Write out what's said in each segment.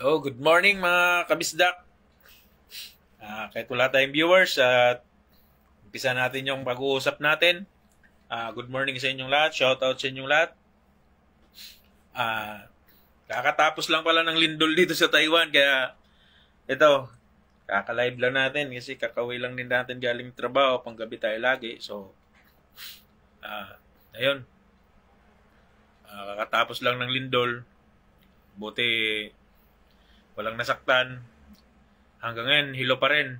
Oh, good morning mga kabisdak. Kahit wala tayong viewers at umpisa natin yung pag-uusap natin. Good morning sa inyong lahat. Shout out sa inyong lahat. Ah, Kakatapos lang pala ng lindol dito sa Taiwan kaya ito, kaka-live lang natin kasi kakauwi lang din natin galing trabaho, panggabi tayo lagi. So, ayun. Kakatapos lang ng lindol. Buti walang nasaktan. Hanggang ngayon, hilo pa rin.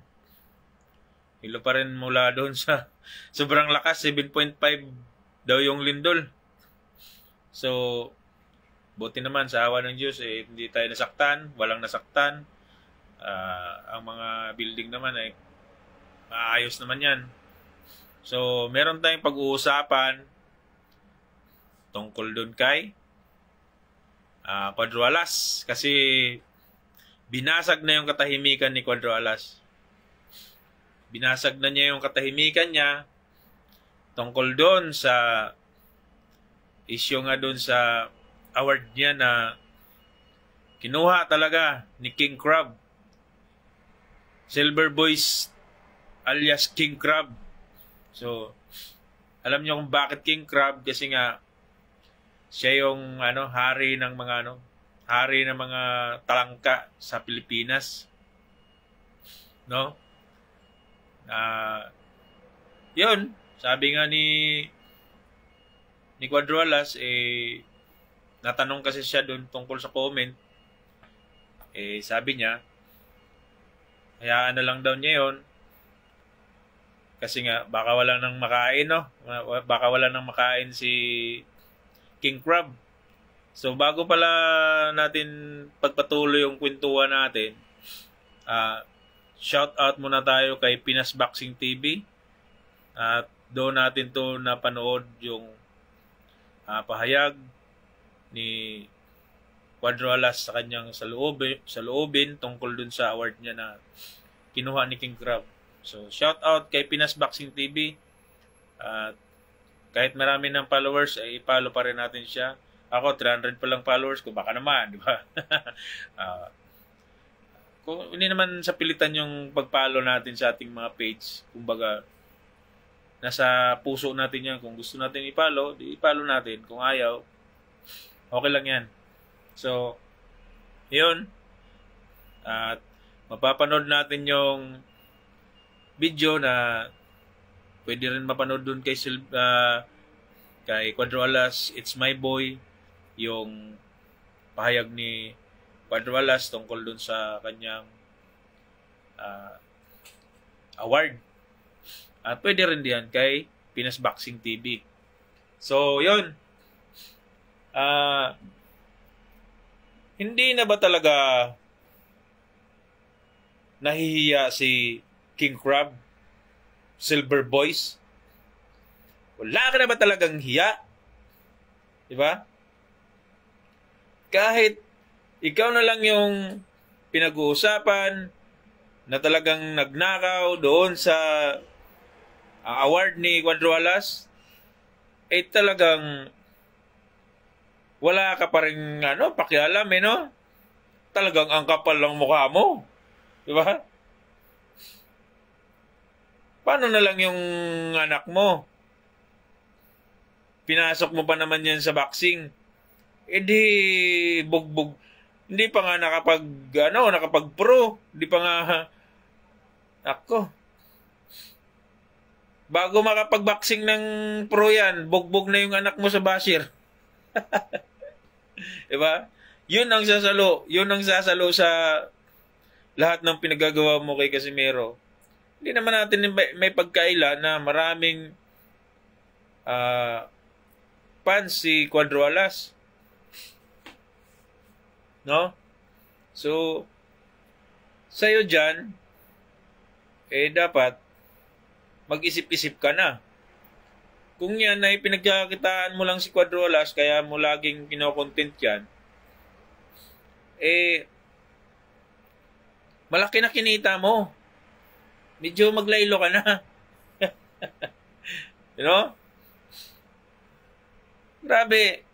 Hilo pa rin mula doon sa sobrang lakas, 7.5 daw yung lindol. So, buti naman sa awa ng Diyos, hindi tayo nasaktan, walang nasaktan. Ang mga building naman ay maayos naman yan. So, meron tayong pag-uusapan tungkol doon kay Cuadro Alas. Kasi binasag na yung katahimikan ni Cuadro Alas. Binasag na niya yung katahimikan niya tungkol doon sa issue nga doon sa award niya na kinuha talaga ni King Crab. Silver Boys alias King Crab. So, alam niyo kung bakit King Crab? Kasi nga siya yung hari ng mga talangka sa Pilipinas. No? Yun, sabi nga ni Cuadro Alas, natanong kasi siya doon tungkol sa comment. Sabi niya, hayaan na lang daw niya yun. Kasi nga, baka wala nang makain, no? Baka wala nang makain si King Crab. So, bago pala natin pagpatuloy yung kwentuhan natin, shout out muna tayo kay Pinas Boxing TV. At doon natin to napanood yung pahayag ni Cuadro Alas sa kanyang saloobin tungkol dun sa award niya na kinuha ni King Crab. So, shout out kay Pinas Boxing TV. At kahit marami ng followers, ay i-follow pa rin natin siya. Ako, 300 pa lang followers ko. Baka naman, di ba? Kung hindi naman sa pilitan yung pag-follow natin sa ating mga page, kumbaga, nasa puso natin yan. Kung gusto natin i-follow, i-follow natin. Kung ayaw, okay lang yan. So, yun. At mapapanood natin yung video na pwede rin mapanood dun kay Cuadro Alas, It's My Boy, yung pahayag ni Cuadro Alas tungkol dun sa kanyang award. At pwede rin diyan kay Pinas Boxing TV. So, yun. Hindi na ba talaga nahihiya si King Crab? Silver Boys? Wala ka na ba talagang hiya? Diba? Kahit ikaw na lang yung pinag-uusapan na talagang nagnakaw doon sa award ni Cuadro Alas, talagang wala ka pa rin pakialam no? Talagang ang kapal lang mukha mo. Diba? Paano na lang yung anak mo? Pinasok mo pa naman yan sa boxing. Di bugbog. Hindi pa nga nakapag-pro. Hindi pa nga, ako. Bago makapag-boxing ng pro yan, bugbog na yung anak mo sa basher. Diba? Yun ang sasalo sa lahat ng pinagagawa mo kay Casimero. Hindi naman natin may pagkaila na maraming fans si Cuadro Alas. No? So, sa'yo dyan, dapat mag-isip-isip ka na. Kung yan ay pinagkakitaan mo lang si Cuadro Alas, kaya mo laging kinokontent yan, malaki na kinita mo. Medyo maglaylo ka na. You know? Grabe.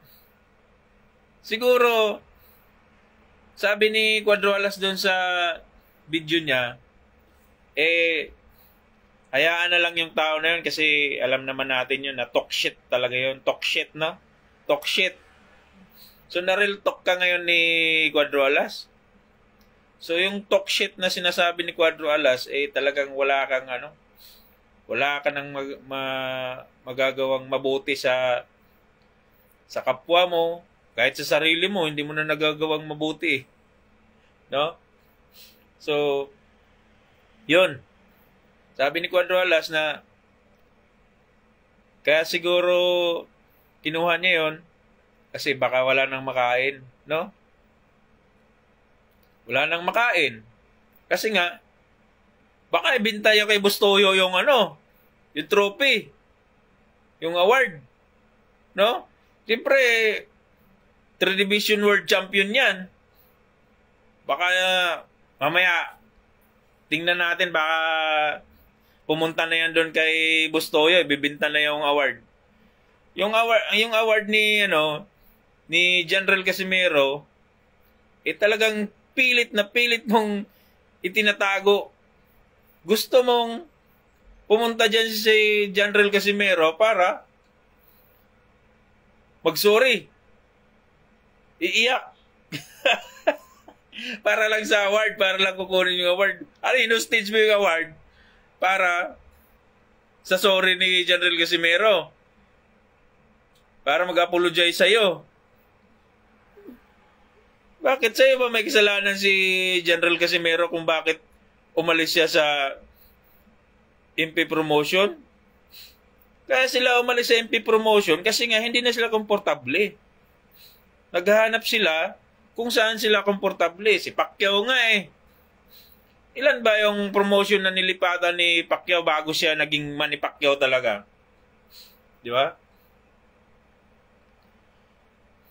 Siguro, Sabi ni Cuadroalas doon sa video niya, hayaan na lang yung tao na yun kasi alam naman natin yun na talk shit talaga yun. Talk shit, no? Talk shit. So, na-real talk ka ngayon ni Cuadroalas. So, yung talk shit na sinasabi ni Cuadroalas, talagang wala ka nang magagawang mabuti sa kapwa mo. Kahit sa sarili mo, hindi mo na nagagawang mabuti. No? So, yun. Sabi ni Cuadroalas na kaya siguro kinuha niya yun kasi baka wala nang makain, no? Wala nang makain. Kasi nga, baka ibinta niya kay Bustoyo yung yung trophy, yung award, no? Siyempre, 3 Division World Champion yan. Baka mamaya, tingnan natin, baka pumunta na yan doon kay Bustoyo, ibibinta na yung award. Yung award ni ni General Casimero, talagang pilit mong itinatago. Gusto mong pumunta dyan si General Casimero para mag-sorry. Iiyak. Para lang sa award, para lang kukunin yung award. Stage mo yung award para sa sorry ni General Casimero. Para mag-apologize sa'yo. Bakit sa'yo ba may kasalanan si General Casimero kung bakit umalis siya sa MP promotion? Kaya sila umalis sa MP promotion kasi nga hindi na sila komportable. Naghahanap sila kung saan sila komportable. Si Pacquiao nga Ilan ba yung promotion na nilipatan ni Pacquiao bago siya naging Manny Pacquiao talaga? Di ba?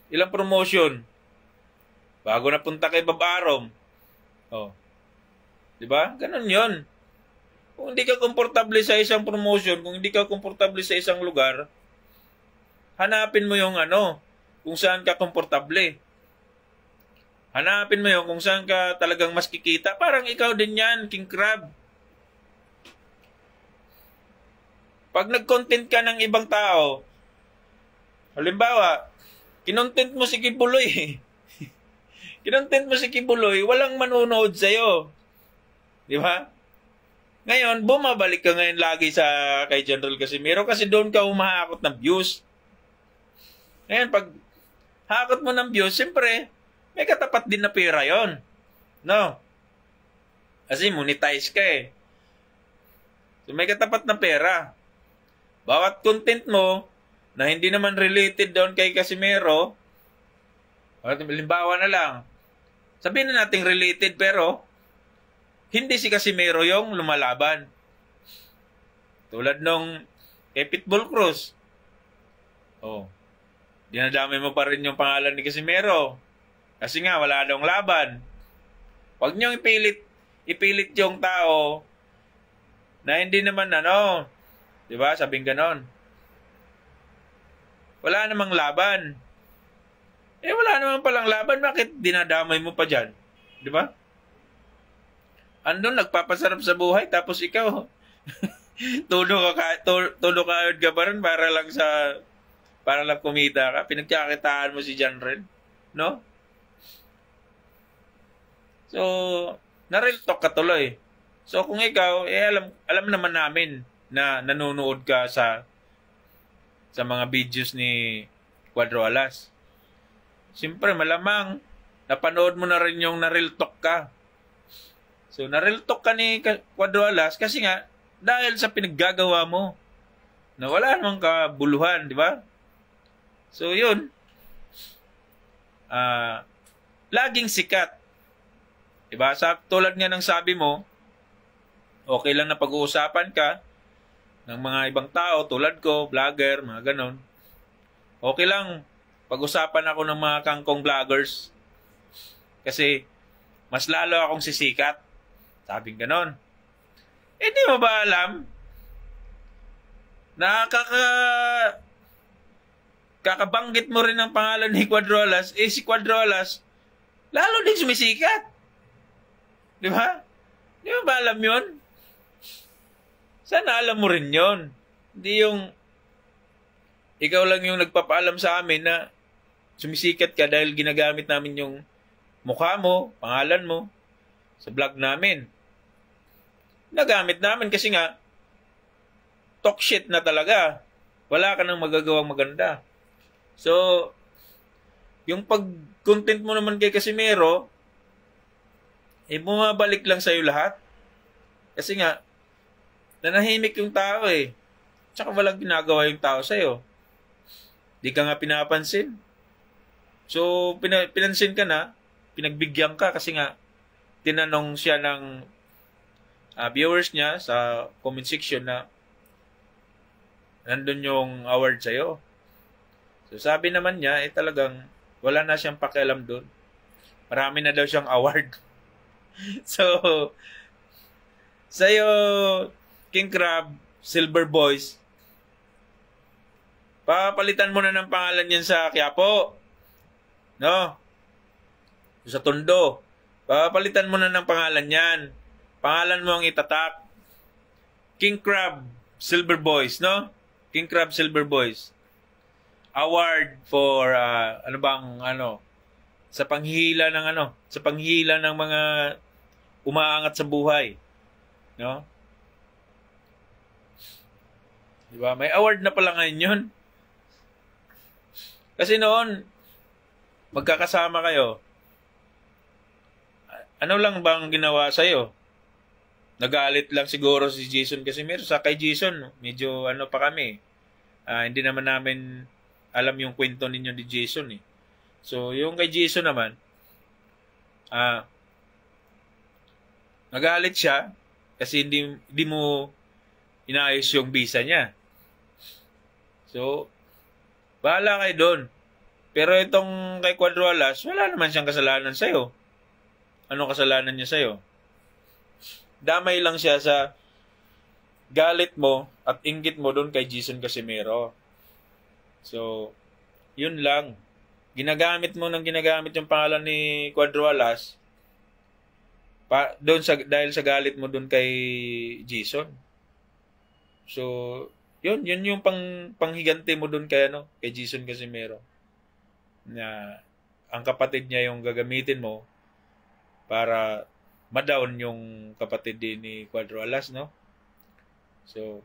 Ilang promotion? Bago na punta kay Bob Arum. Di ba? Ganun yun. Kung hindi ka komportable sa isang promotion, kung hindi ka komportable sa isang lugar, hanapin mo yung kung saan ka komportable. Hanapin mo yun kung saan ka talagang mas kikita. Parang ikaw din yan, King Crab. Pag nag-content ka ng ibang tao, halimbawa, kinontent mo si Kibuloy. Kinontent mo si Kibuloy, walang manunood sa'yo. Di ba? Ngayon, bumabalik ka ngayon lagi kay General Casimero kasi doon ka humahakot ng views. Ngayon, pag hakot mo ng views, siyempre, may katapat din na pera yon, no? Kasi monetize ka So may katapat na pera. Bawat content mo na hindi naman related doon kay Casimero, halimbawa na lang, sabihin na natin related pero hindi si Casimero yung lumalaban. Tulad nung kay Pitbull Cruz. Dinadami mo pa rin yung pangalan ni Casimero. Kasi nga, wala daw laban. Huwag niyong ipilit yung tao na hindi naman di ba? Sabing ganon. Wala namang laban. Wala naman palang laban. Bakit dinadamay mo pa dyan? Di ba? Andun, nagpapasarap sa buhay, tapos ikaw, todo ka pa rin para lang kumita ka. Pinagkakitaan mo si Janren. No? So, na-real talk ka tuloy. So, kung ikaw, alam naman namin na nanonood ka sa mga videos ni Cuadroalas. Siyempre, malamang, napanood mo na rin yung na-real talk ka. So, na-real talk ka ni Cuadroalas kasi nga, dahil sa pinaggagawa mo, na wala namang kabuluhan, di ba? So, yun. Laging sikat. Diba? Tulad nga ng sabi mo, okay lang na pag-uusapan ka ng mga ibang tao, tulad ko, vlogger, mga ganon. Okay lang pag-usapan ako ng mga kangkong vloggers. Kasi, mas lalo akong sisikat. Sabing ganon. Di mo ba alam na kakabanggit mo rin ang pangalan ni Cuadroalas, si Cuadroalas, lalo din sumisikat. Di ba? Di ba alam yun? Sana alam mo rin yun. Hindi yung ikaw lang yung nagpapaalam sa amin na sumisikat ka dahil ginagamit namin yung mukha mo, pangalan mo, sa vlog namin. Nagamit namin kasi nga, talk shit na talaga. Wala ka nang magagawang maganda. So, yung pag-content mo naman kay Casimero, bumabalik lang sa'yo lahat. Kasi nga, nanahimik yung tao eh. Tsaka walang ginagawa yung tao sa'yo. Di ka nga pinapansin. So, pinansin ka na, pinagbigyan ka kasi nga, tinanong siya ng viewers niya sa comment section na nandun yung award sa'yo. So, sabi naman niya, talagang wala na siyang pakialam doon. Marami na daw siyang award. So, sa'yo, King Crab, Silver Boys, papalitan mo na ng pangalan yan sa Quiapo. No? Sa Tondo. Papalitan mo na ng pangalan yan. Pangalan mo ang itatak. King Crab, Silver Boys, no? King Crab, Silver Boys. Award for, sa panghihila ng mga umaangat sa buhay. No? Diba? May award na pala ngayon yun. Kasi noon, magkakasama kayo. Ano lang bang ginawa sa'yo? Nagalit lang siguro si Jason Casimero. Sa kay Jason, medyo pa kami. Hindi naman namin alam yung kwento ninyo ni Jason eh. So, yung kay Jason naman, nagalit siya kasi hindi mo inayos yung visa niya. So, bahala kayo doon. Pero itong kay Quadrualas, wala naman siyang kasalanan sa'yo. Ano kasalanan niya sa'yo? Damay lang siya sa galit mo at inggit mo doon kay Jason Casimero. So, yun lang. Ginagamit yung pangalan ni Quadrualas dahil sa galit mo doon kay Jason. So, yun yung panghigante mo doon kay Jason Casimero. Na ang kapatid niya yung gagamitin mo para ma-down yung kapatid din ni Quadrualas, no? So,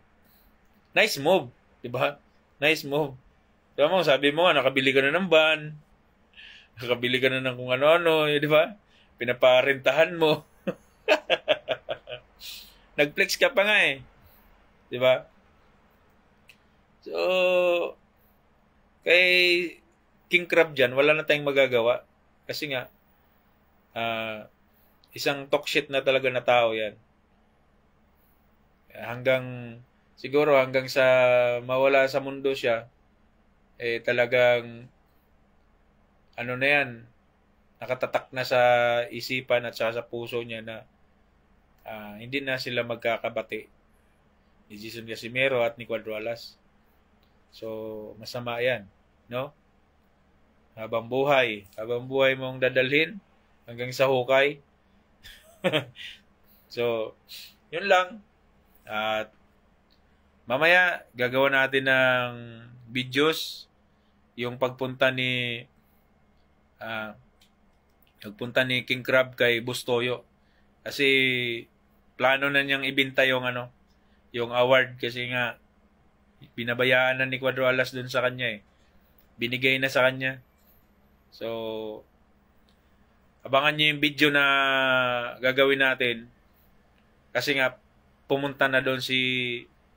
nice move, 'di ba? Nice move. Sabi mo, nakabili ka na ng van, nakabili ka na ng kung ano-ano, 'di ba? Pinaparentahan mo. Nag-flex ka pa nga eh. 'Di ba? So, kay King Crab dyan, wala na tayong magagawa. Kasi nga, isang talk shit na talaga na tao yan. Siguro hanggang sa mawala sa mundo siya, talagang, na yan, nakatatak na sa isipan at sa puso niya na hindi na sila magkakabati ni Jason Casimero at ni Quadrualas. So, masama yan, no? Habang buhay mong dadalhin hanggang sa hukay. So, yun lang. At mamaya, gagawa natin ng videos yung pagpunta ni King Crab kay Bustoyo. Kasi plano na niyang ibenta yung award kasi nga binabayaan na ni Quadrualas dun sa kanya eh. Binigay na sa kanya. So, abangan niyo yung video na gagawin natin. Kasi nga, pumunta na doon si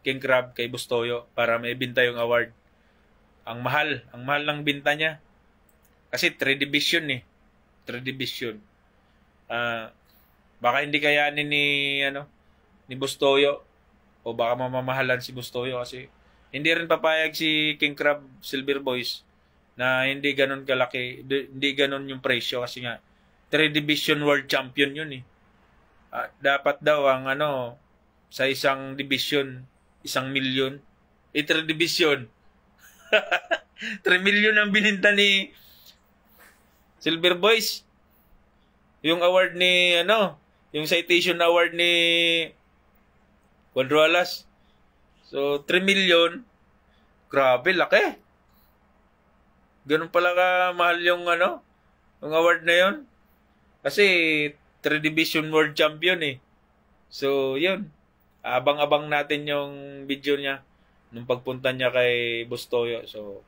King Crab kay Bustoyo para maibenta yung award. Ang mahal ng binta niya. Kasi 3 division eh. 3 division. Baka hindi kayanin ni Bustoyo o baka mamamahalan si Bustoyo kasi hindi rin papayag si King Crab Silver Boys na hindi ganun kalaki, hindi ganun yung presyo kasi nga 3 division world champion yun eh. Dapat daw ang sa isang division 1 milyon. 3 division 3 milyon ang bininta ni Silver Boys. Yung award ni, yung citation award ni Quadruelas. So, 3 million. Grabe, laki. Ganun pala ka mahal yung, yung award na yun. Kasi, 3 Division World Champion eh. So, yun. Abang-abang natin yung video niya nung pagpunta niya kay Bustoyo. So,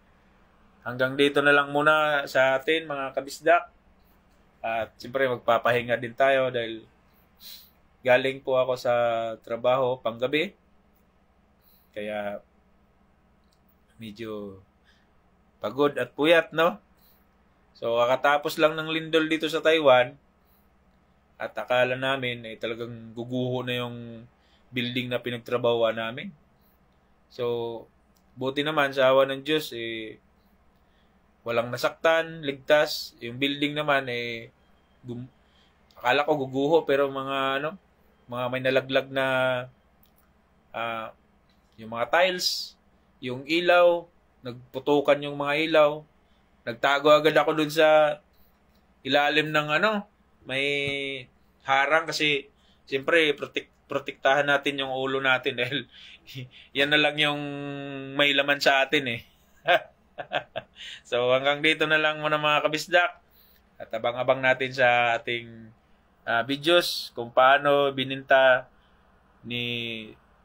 hanggang dito na lang muna sa atin, mga kabisdak. At siyempre, magpapahinga din tayo dahil galing po ako sa trabaho panggabi. Kaya, medyo pagod at puyat, no? So, kakatapos lang ng lindol dito sa Taiwan. At akala namin ay talagang guguho na yung building na pinagtrabahoan namin. So, buti naman sa awa ng Diyos, walang nasaktan, ligtas. Yung building naman, akala ko guguho, pero mga may nalaglag na, yung mga tiles, yung ilaw, nagputukan yung mga ilaw. Nagtago agad ako dun sa ilalim ng may harang kasi siyempre protektahan natin yung ulo natin dahil yan na lang yung may laman sa atin eh. So hanggang dito na lang muna mga kabisdak at abang-abang natin sa ating videos kung paano bininta ni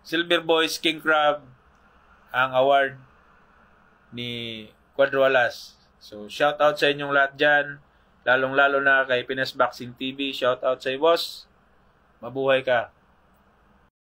Silver Boys King Crab ang award ni Quadruelas. So shout out sa inyong lahat dyan. Lalong-lalo na kay Pinas Boxing TV. Shout out sa iyo, boss. Mabuhay ka.